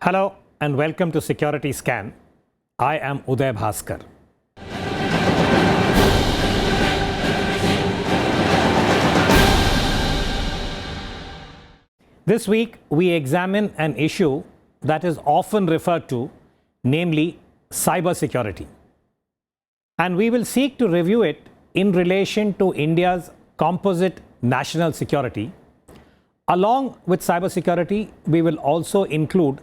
Hello and welcome to Security Scan. I am Uday Bhaskar. This week we examine an issue that is often referred to, namely cybersecurity. And we will seek to review it in relation to India's composite national security. Along with cybersecurity, we will also include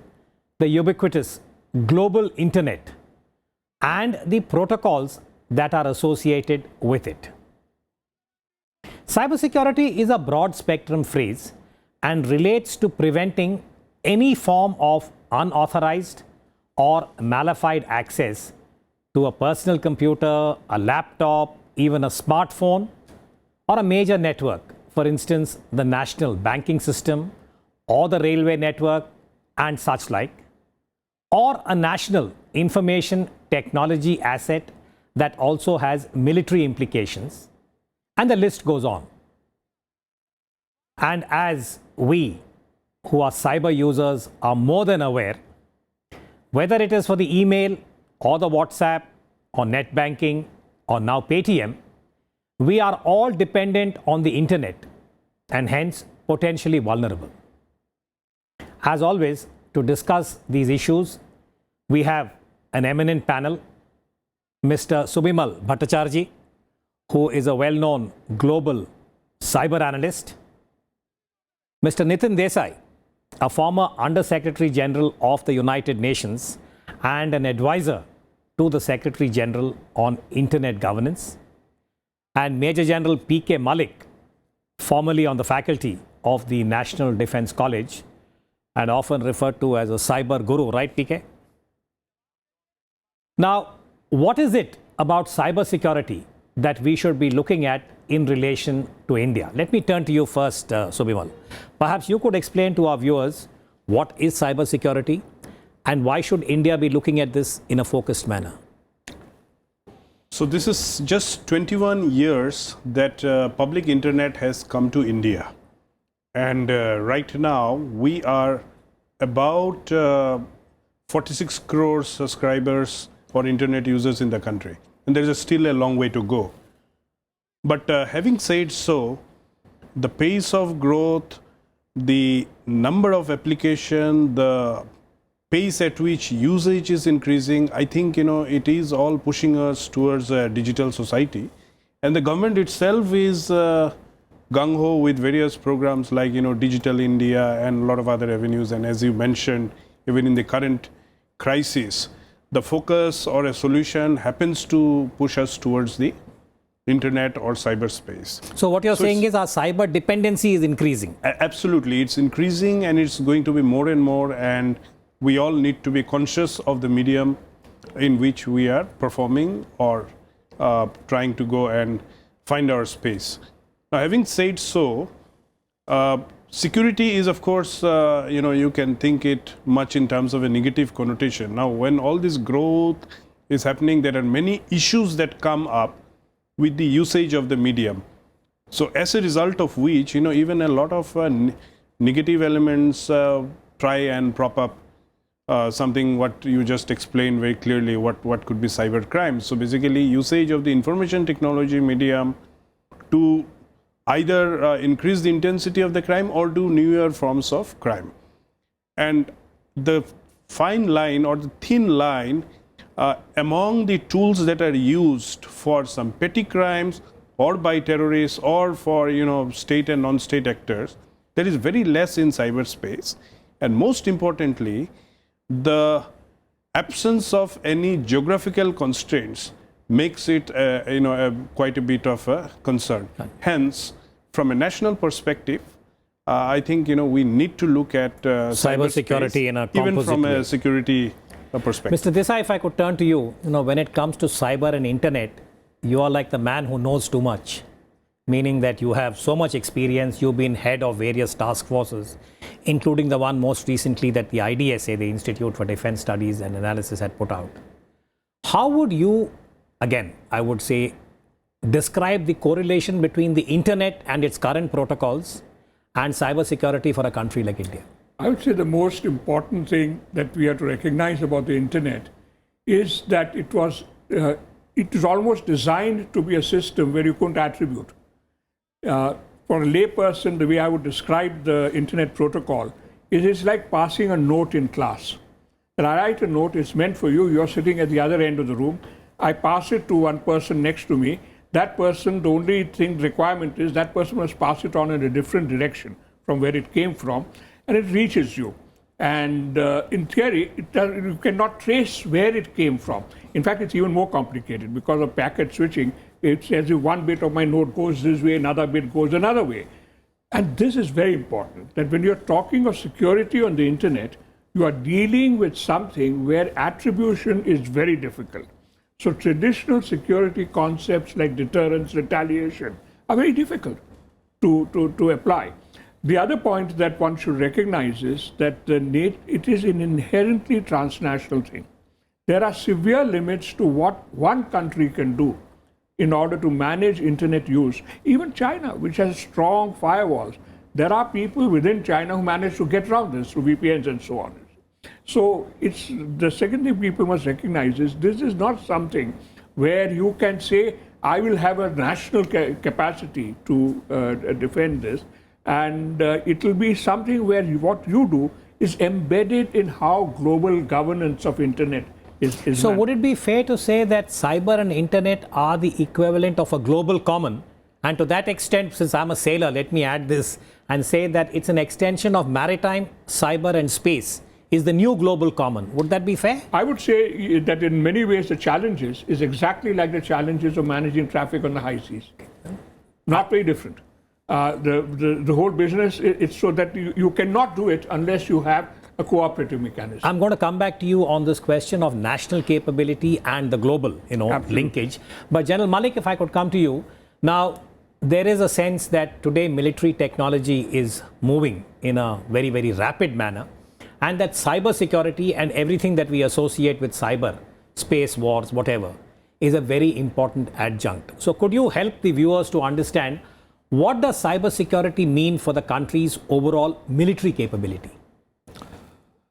the ubiquitous global internet and the protocols that are associated with it. Cybersecurity is a broad spectrum phrase and relates to preventing any form of unauthorized or malafide access to a personal computer, a laptop, even a smartphone, or a major network, for instance, the national banking system or the railway network and such like, or a national information technology asset that also has military implications, and the list goes on. And as we who are cyber users are more than aware, whether it is for the email or the WhatsApp or net banking or now Paytm, we are all dependent on the internet and hence potentially vulnerable. As always, to discuss these issues, we have an eminent panel, Mr. Subimal Bhattacharji, who is a well-known global cyber analyst, Mr. Nitin Desai, a former Under-Secretary General of the United Nations and an advisor to the Secretary General on Internet Governance, and Major General P.K. Mallick, formerly on the faculty of the National Defence College and often referred to as a cyber guru, right, PK? Now, what is it about cybersecurity that we should be looking at in relation to India? Let me turn to you first, Subimal. Perhaps you could explain to our viewers what is cybersecurity and why should India be looking at this in a focused manner? So this is just 21 years that public internet has come to India. And right now we are about 46 crore subscribers for internet users in the country. And there is still a long way to go. But having said so, the pace of growth, the number of applications, the pace at which usage is increasing, I think, it is all pushing us towards a digital society. And the government itself is gung-ho with various programs like, Digital India and a lot of other avenues. And as you mentioned, even in the current crisis, the focus or a solution happens to push us towards the internet or cyberspace. So what you're saying is our cyber dependency is increasing. Absolutely. It's increasing and it's going to be more and more, and we all need to be conscious of the medium in which we are performing or trying to go and find our space. Now, having said so, security is, of course, you can think it much in terms of a negative connotation. Now, when all this growth is happening, there are many issues that come up with the usage of the medium. So as a result of which, even a lot of negative elements try and prop up something what you just explained very clearly, what could be cyber crime. So basically usage of the information technology medium to either increase the intensity of the crime or do newer forms of crime. And the fine line or the thin line among the tools that are used for some petty crimes or by terrorists or for state and non-state actors, there is very less in cyberspace. And most importantly, the absence of any geographical constraints makes it quite a bit of a concern. Hence, from a national perspective, I think we need to look at cybersecurity in a composite even from way. A security perspective. Mr. Desai, if I could turn to you, when it comes to cyber and internet, you are like the man who knows too much, meaning that you have so much experience, you've been head of various task forces, including the one most recently that the IDSA, the Institute for Defense Studies and Analysis, had put out. How would you, again, I would say, describe the correlation between the internet and its current protocols and cybersecurity for a country like India? I would say the most important thing that we have to recognize about the internet is that it is almost designed to be a system where you couldn't attribute. For a layperson, the way I would describe the internet protocol is it's like passing a note in class. When I write a note, it's meant for you, you're sitting at the other end of the room. I pass it to one person next to me. That person, the only requirement is that person must pass it on in a different direction from where it came from, and it reaches you. And in theory, you cannot trace where it came from. In fact, it's even more complicated because of packet switching. It says if one bit of my note goes this way, another bit goes another way. And this is very important, that when you're talking of security on the internet, you are dealing with something where attribution is very difficult. So traditional security concepts like deterrence, retaliation are very difficult to apply. The other point that one should recognize is that it is an inherently transnational thing. There are severe limits to what one country can do in order to manage internet use. Even China, which has strong firewalls, there are people within China who manage to get around this through VPNs and so on. So it's the second thing people must recognize is this is not something where you can say, I will have a national capacity to defend this. And it will be something where what you do is embedded in how global governance of internet is So managed. would it be fair to say that cyber and internet are the equivalent of a global common? And to that extent, since I'm a sailor, let me add this and say that it's an extension of maritime, cyber and space is the new global common. Would that be fair? I would say that in many ways the challenges is exactly like the challenges of managing traffic on the high seas. Not very different. The whole business, it's so that you cannot do it unless you have a cooperative mechanism. I'm going to come back to you on this question of national capability and the global, linkage. But General Mallick, if I could come to you. Now, there is a sense that today military technology is moving in a very, very rapid manner, and that cyber security and everything that we associate with cyber, space wars, whatever, is a very important adjunct. So could you help the viewers to understand what does cyber security mean for the country's overall military capability?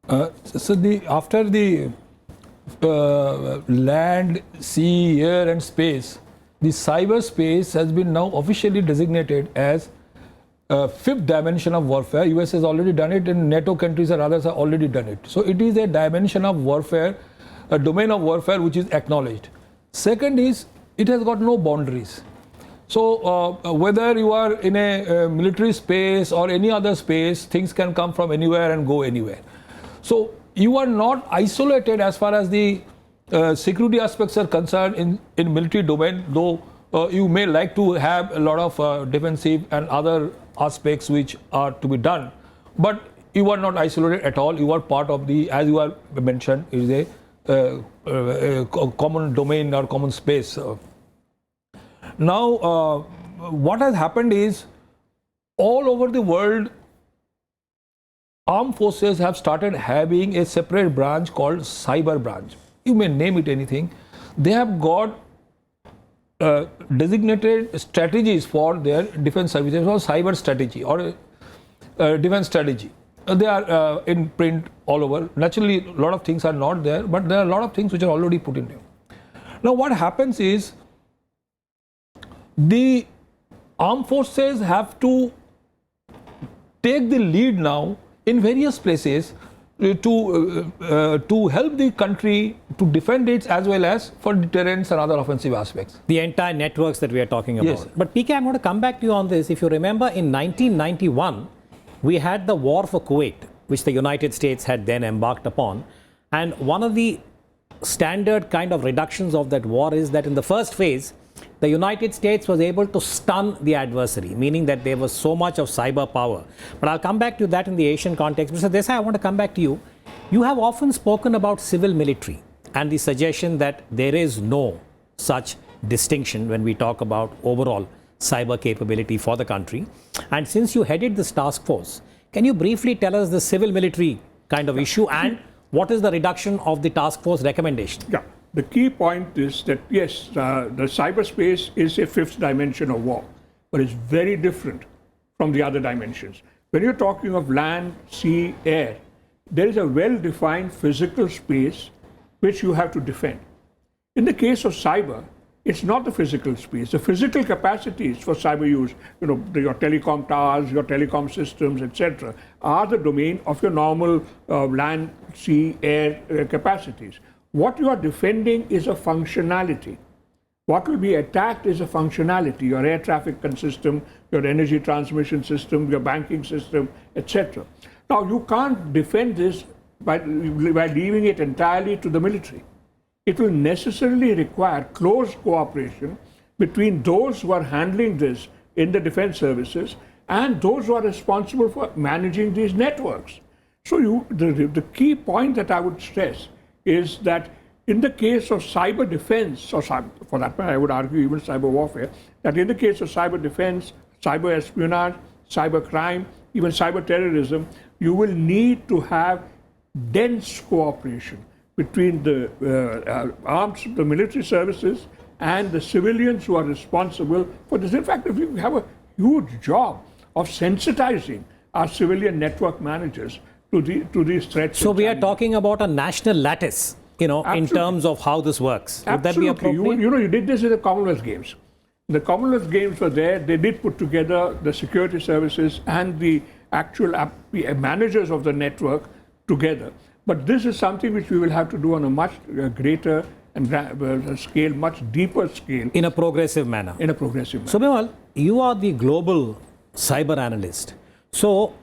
After the land, sea, air and space, the cyberspace has been now officially designated as fifth dimension of warfare. US has already done it, and NATO countries and others have already done it. So it is a dimension of warfare, a domain of warfare which is acknowledged. Second is, it has got no boundaries. So whether you are in a military space or any other space, things can come from anywhere and go anywhere. So you are not isolated as far as the security aspects are concerned in military domain, though you may like to have a lot of defensive and other aspects which are to be done. But you are not isolated at all. You are part of the, as you are mentioned, is a common domain or common space. Now, what has happened is all over the world, armed forces have started having a separate branch called cyber branch. You may name it anything. They have got designated strategies for their defense services, or cyber strategy or defense strategy. They are in print all over. Naturally, a lot of things are not there, but there are a lot of things which are already put in there. Now, what happens is the armed forces have to take the lead now in various places to help the country to defend it, as well as for deterrence and other offensive aspects. The entire networks that we are talking about. Yes. But PK, I'm going to come back to you on this. If you remember, in 1991, we had the war for Kuwait, which the United States had then embarked upon. And one of the standard kind of reductions of that war is that in the first phase, the United States was able to stun the adversary, meaning that there was so much of cyber power. But I'll come back to that in the Asian context. Mr. Desai, I want to come back to you. You have often spoken about civil military and the suggestion that there is no such distinction when we talk about overall cyber capability for the country. And since you headed this task force, can you briefly tell us the civil military kind of issue and what is the reduction of the task force recommendation? Yeah. The key point is that, yes, the cyberspace is a fifth dimension of war, but it's very different from the other dimensions. When you're talking of land, sea, air, there is a well-defined physical space which you have to defend. In the case of cyber, it's not the physical space. The physical capacities for cyber use, your telecom towers, your telecom systems, etc., are the domain of your normal land, sea, air capacities. What you are defending is a functionality. What will be attacked is a functionality, your air traffic system, your energy transmission system, your banking system, etc. Now, you can't defend this by leaving it entirely to the military. It will necessarily require close cooperation between those who are handling this in the defense services and those who are responsible for managing these networks. So the key point that I would stress is that in the case of cyber defense, or for that matter, I would argue even cyber warfare, that in the case of cyber defense, cyber espionage, cyber crime, even cyber terrorism, you will need to have dense cooperation between the the military services and the civilians who are responsible for this. In fact, we have a huge job of sensitizing our civilian network managers to these threats. So we are talking about a national lattice, in terms of how this works. Would that be appropriate? You did this in the Commonwealth Games. The Commonwealth Games were there. They did put together the security services and the actual managers of the network together. But this is something which we will have to do on a much greater and scale, much deeper scale. In a progressive manner. In a progressive manner. Subimal, you are the global cyber analyst. So,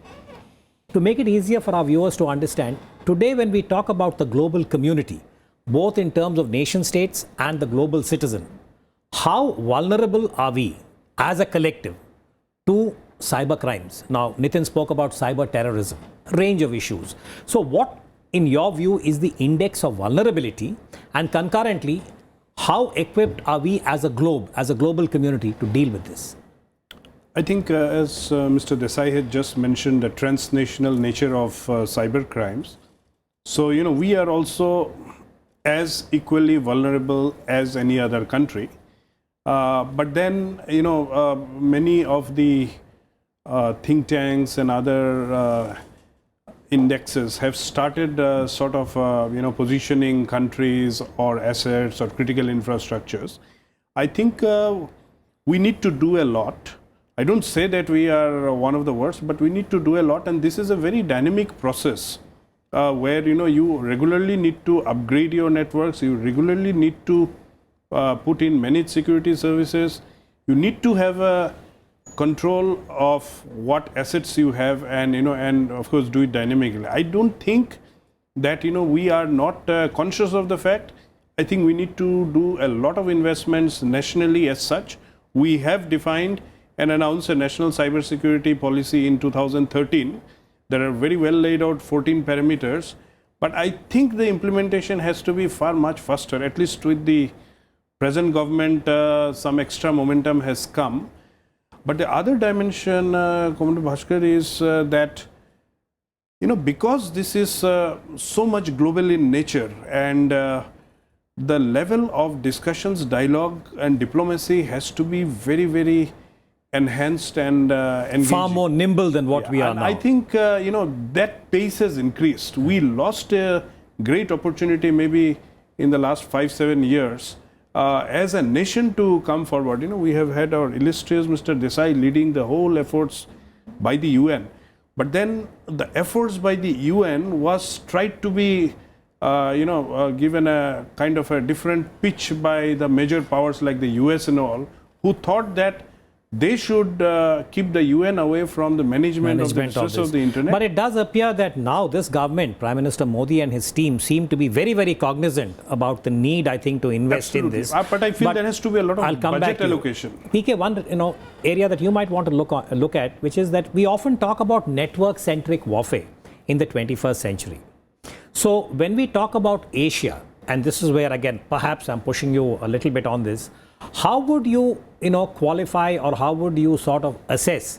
to make it easier for our viewers to understand, today when we talk about the global community, both in terms of nation states and the global citizen, how vulnerable are we as a collective to cyber crimes? Now, Nitin spoke about cyber terrorism, range of issues. So what, in your view, is the index of vulnerability, and concurrently, how equipped are we as a global community to deal with this? I think as Mr. Desai had just mentioned, the transnational nature of cyber crimes. So, we are also as equally vulnerable as any other country. But then, many of the think tanks and other indexes have started positioning countries or assets or critical infrastructures. I think we need to do a lot. I don't say that we are one of the worst, but we need to do a lot, and this is a very dynamic process where you regularly need to upgrade your networks, you regularly need to put in managed security services, you need to have a control of what assets you have, and of course do it dynamically. I don't think that we are not conscious of the fact. I think we need to do a lot of investments nationally as such. We have defined and announced a national cybersecurity policy in 2013. There are very well laid out 14 parameters, but I think the implementation has to be far much faster. At least with the present government, some extra momentum has come. But the other dimension, Commander Bhaskar, is that because this is so much global in nature, and the level of discussions, dialogue and diplomacy has to be very, very enhanced and engaging. Far more nimble than what we are now. I think that pace has increased. We lost a great opportunity maybe in the last 5-7 years as a nation to come forward. We have had our illustrious Mr. Desai leading the whole efforts by the UN. But then the efforts by the UN was tried to be given a kind of a different pitch by the major powers like the US and all, who thought that they should keep the UN away from the management of the resources of the internet. But it does appear that now this government, Prime Minister Modi and his team, seem to be very, very cognizant about the need, I think, to invest in this. But I feel there has to be a lot of budget allocation. PK, one area that you might want to look at, which is that we often talk about network-centric warfare in the 21st century. So when we talk about Asia, and this is where, again, perhaps I'm pushing you a little bit on this, how would you, qualify, or how would you sort of assess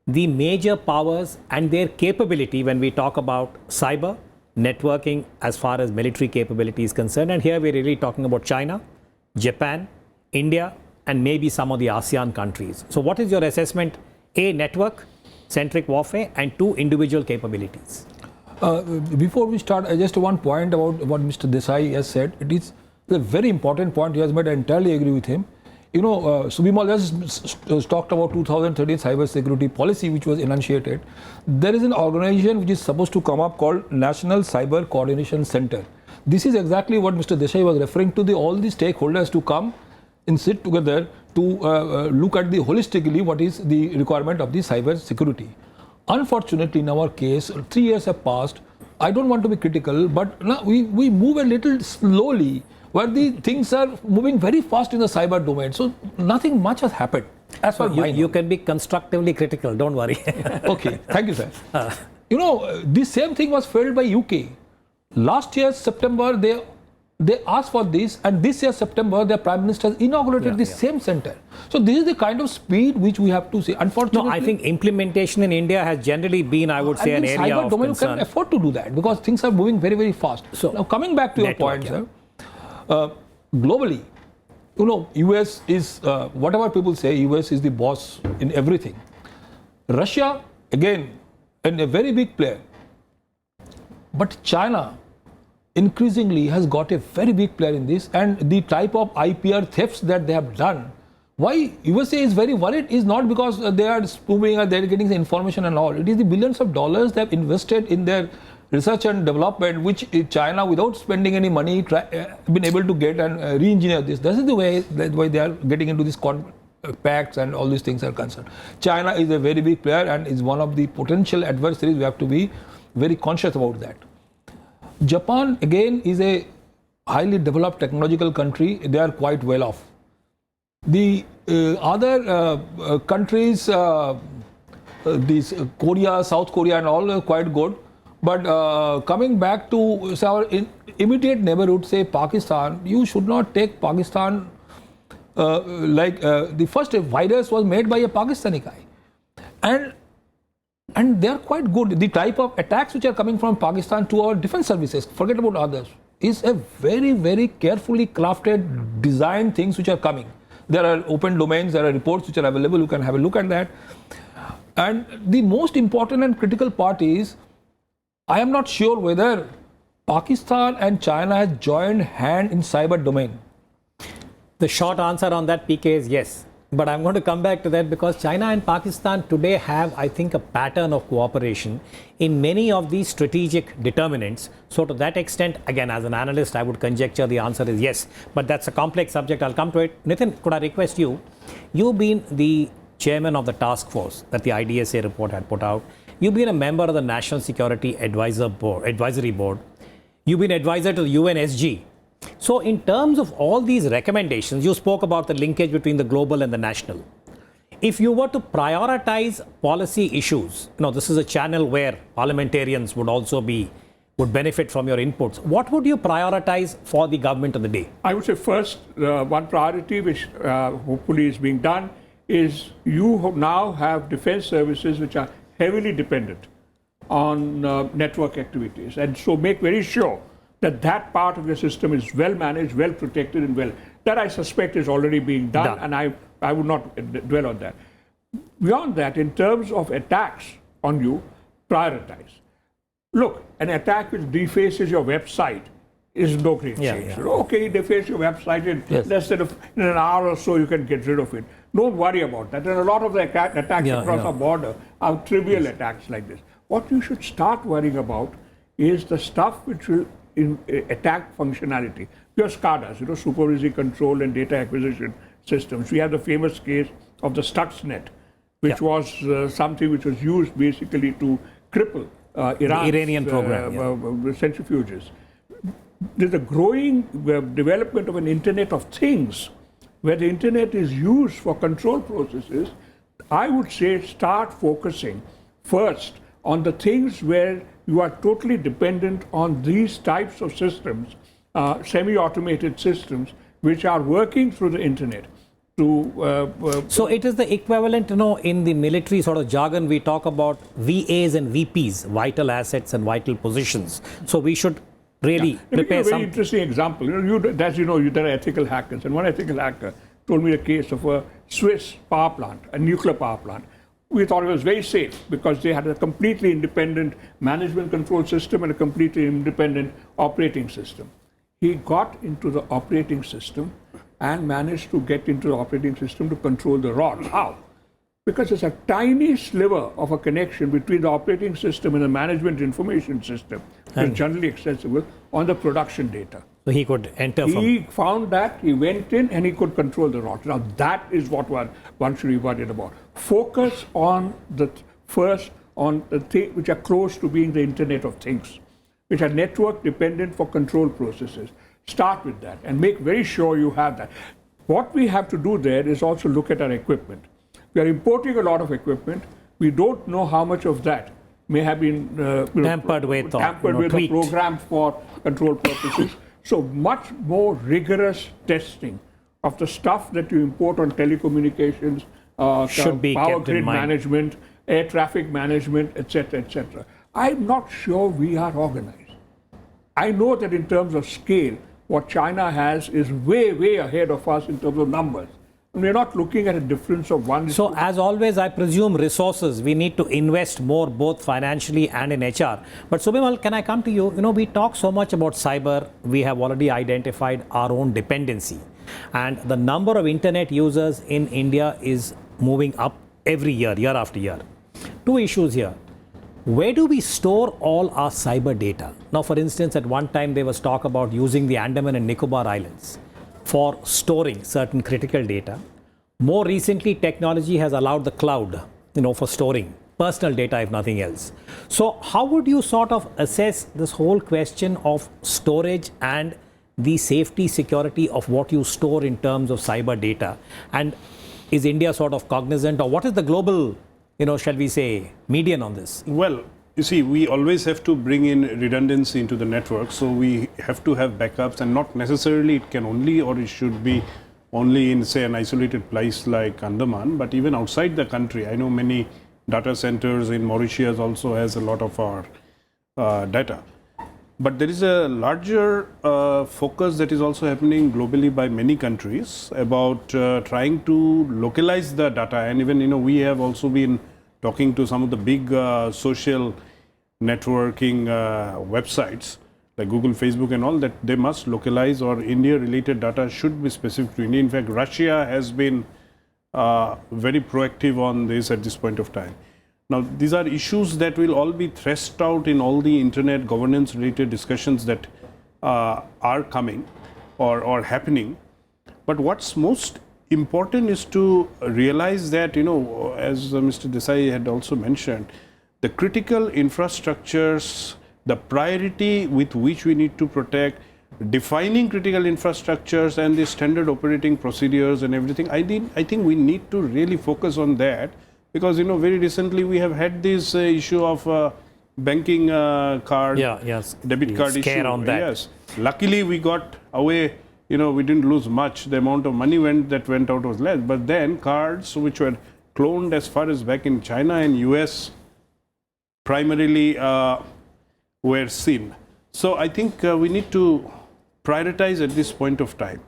the major powers and their capability when we talk about cyber, networking as far as military capability is concerned? And here we're really talking about China, Japan, India, and maybe some of the ASEAN countries. So what is your assessment? A, network, centric warfare and 2, individual capabilities. Before we start, just one point about what Mr. Desai has said. It is a very important point he has made. I entirely agree with him. You know, Subimal has talked about 2013 cyber security policy, which was enunciated. There is an organization which is supposed to come up called National Cyber Coordination Center. This is exactly what Mr. Desai was referring to, all the stakeholders to come and sit together to look at the holistically what is the requirement of the cyber security. Unfortunately, in our case, 3 years have passed. I don't want to be critical, but now we move a little slowly, where the things are moving very fast in the cyber domain. So nothing much has happened. As far as you can be constructively critical, don't worry. Okay, thank you, sir. You know, the same thing was felt by UK. Last year, September, they asked for this, and this year, September, their Prime Minister inaugurated the same center. So this is the kind of speed which we have to see. Unfortunately, no, I think implementation in India has generally been, I would say, an area of domain concern. Can afford to do that because things are moving very, very fast. So now coming back to your point, sir, globally, you know, US is, whatever people say, US is the boss in everything. Russia, again, a very big player. But China increasingly has got a very big player in this, and the type of IPR thefts that they have done. Why USA is very worried is not because they are spoofing or they are getting the information and all. It is the billions of dollars they have invested in their research and development, which China, without spending any money, been able to get and re-engineer this. This is the way why they are getting into these pacts and all these things are concerned. China is a very big player and is one of the potential adversaries. We have to be very conscious about that. Japan, again, is a highly developed technological country. They are quite well off. The other countries, these Korea, South Korea and all are quite good. But coming back to our immediate neighborhood, say Pakistan, you should not take Pakistan like the first virus was made by a Pakistani guy. And they are quite good. The type of attacks which are coming from Pakistan to our defense services, forget about others, is a very, very carefully crafted, designed things which are coming. There are open domains, there are reports which are available, you can have a look at that. And the most important and critical part is, I am not sure whether Pakistan and China has joined hand in cyber domain. The short answer on that, PK, is yes. But I'm going to come back to that because China and Pakistan today have, I think, a pattern of cooperation in many of these strategic determinants. So to that extent, again, as an analyst, I would conjecture the answer is yes. But that's a complex subject. I'll come to it. Nitin, could I request you? You've been the chairman of the task force that the IDSA report had put out. You've been a member of the National Security Advisory Board. You've been advisor to the UNSG. So in terms of all these recommendations, you spoke about the linkage between the global and the national. If you were to prioritize policy issues, this is a channel where parliamentarians would benefit from your inputs. What would you prioritize for the government of the day? I would say first, one priority which hopefully is being done is you now have defense services which are heavily dependent on network activities. And so make very sure that that part of the system is well managed, well protected, and well. That I suspect is already being done. And I would not dwell on that. Beyond that, in terms of attacks on you, prioritize. Look, an attack which defaces your website is no great change. Okay, deface your website in less than in an hour or so, you can get rid of it. Don't worry about that. And a lot of the attacks across our border are trivial attacks like this. What you should start worrying about is the stuff which will attack functionality. Your SCADAs, supervisory control and data acquisition systems. We have the famous case of the Stuxnet, which was something which was used basically to cripple Iran's Iranian program, centrifuges. There's a growing development of an Internet of Things, where the Internet is used for control processes. I would say start focusing first on the things where you are totally dependent on these types of systems, semi-automated systems, which are working through the Internet. So it is the equivalent, in the military sort of jargon, we talk about VAs and VPs, vital assets and vital positions. So we should really prepare a very interesting example. As you know, there are ethical hackers, and one ethical hacker told me a case of a Swiss power plant, a nuclear power plant. we thought it was very safe because they had a completely independent management control system and a completely independent operating system. He got into the operating system and managed to get into the operating system to control the rods. How? Because there's a tiny sliver of a connection between the operating system and the management information system, which is generally accessible on the production data. So he could enter He found that, he went in and he could control the rods. Now that is what one should be worried about. Focus on on the things which are close to being the Internet of Things, which are network dependent for control processes. Start with that and make very sure you have that. What we have to do there is also look at our equipment. We are importing a lot of equipment. We don't know how much of that may have been tampered with or programmed for control purposes. So much more rigorous testing of the stuff that you import on telecommunications, should be power kept grid in mind. management, air traffic management, etc., etc. I'm not sure we are organized. I know that in terms of scale, what China has is way, way ahead of us in terms of numbers. And we're not looking at a difference of one. So as always, I presume resources, we need to invest more both financially and in HR. But Subimal, can I come to you? You know, we talk so much about cyber. We have already identified our own dependency. And the number of internet users in India is moving up every year, year after year. Two issues here. Where do we store all our cyber data? Now, for instance, at one time there was talk about using the Andaman and Nicobar Islands for storing certain critical data. More recently, technology has allowed the cloud, for storing personal data, if nothing else. So how would you sort of assess this whole question of storage and the safety, security of what you store in terms of cyber data? And is India sort of cognizant, or what is the global, shall we say, median on this? Well, you see, we always have to bring in redundancy into the network. So we have to have backups, and not necessarily it can only, or it should be only in, say, an isolated place like Andaman, but even outside the country. I know many data centers in Mauritius also has a lot of our data. But there is a larger focus that is also happening globally by many countries about trying to localize the data. And even, we have also been talking to some of the big social networking websites like Google, Facebook and all, that they must localize, or India-related data should be specific to India. In fact, Russia has been very proactive on this at this point of time. Now, these are issues that will all be thrashed out in all the internet governance-related discussions that are coming or happening. But what's most important is to realize that, as Mr. Desai had also mentioned, the critical infrastructures, the priority with which we need to protect, defining critical infrastructures and the standard operating procedures and everything, I think we need to really focus on that. Because, very recently we have had this issue of banking card, debit card issue. On that. Yes. Luckily, we got away, we didn't lose much. The amount of money that went out was less. But then cards which were cloned as far as back in China and US primarily were seen. So I think we need to prioritize at this point of time.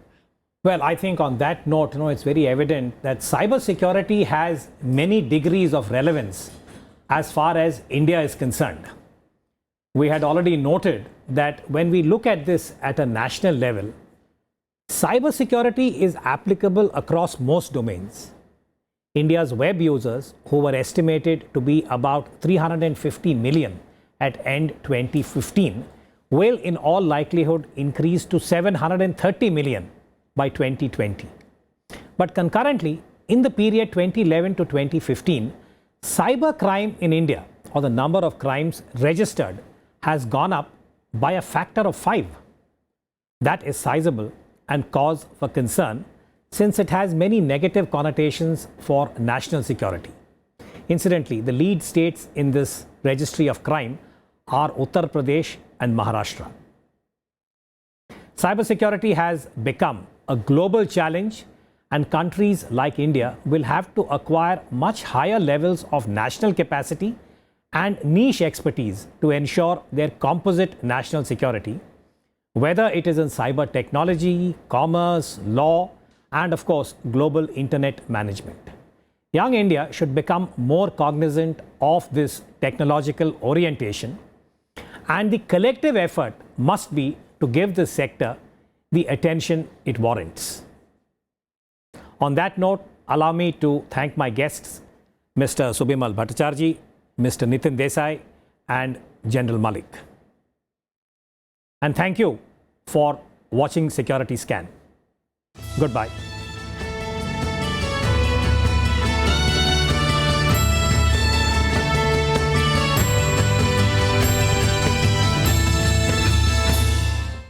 Well, I think on that note, it's very evident that cybersecurity has many degrees of relevance as far as India is concerned. We had already noted that when we look at this at a national level, cybersecurity is applicable across most domains. India's web users, who were estimated to be about 350 million at end 2015, will in all likelihood increase to 730 million by 2020. But concurrently, in the period 2011 to 2015, cyber crime in India, or the number of crimes registered, has gone up by a factor of 5. That is sizable and cause for concern, since it has many negative connotations for national security. Incidentally, the lead states in this registry of crime are Uttar Pradesh and Maharashtra. Cybersecurity has become a global challenge, and countries like India will have to acquire much higher levels of national capacity and niche expertise to ensure their composite national security, whether it is in cyber technology, commerce, law, and of course, global internet management. Young India should become more cognizant of this technological orientation, and the collective effort must be to give this sector the attention it warrants. On that note, allow me to thank my guests, Mr. Subimal Bhattacharji, Mr. Nitin Desai, and General Mallick. And thank you for watching Security Scan. Goodbye.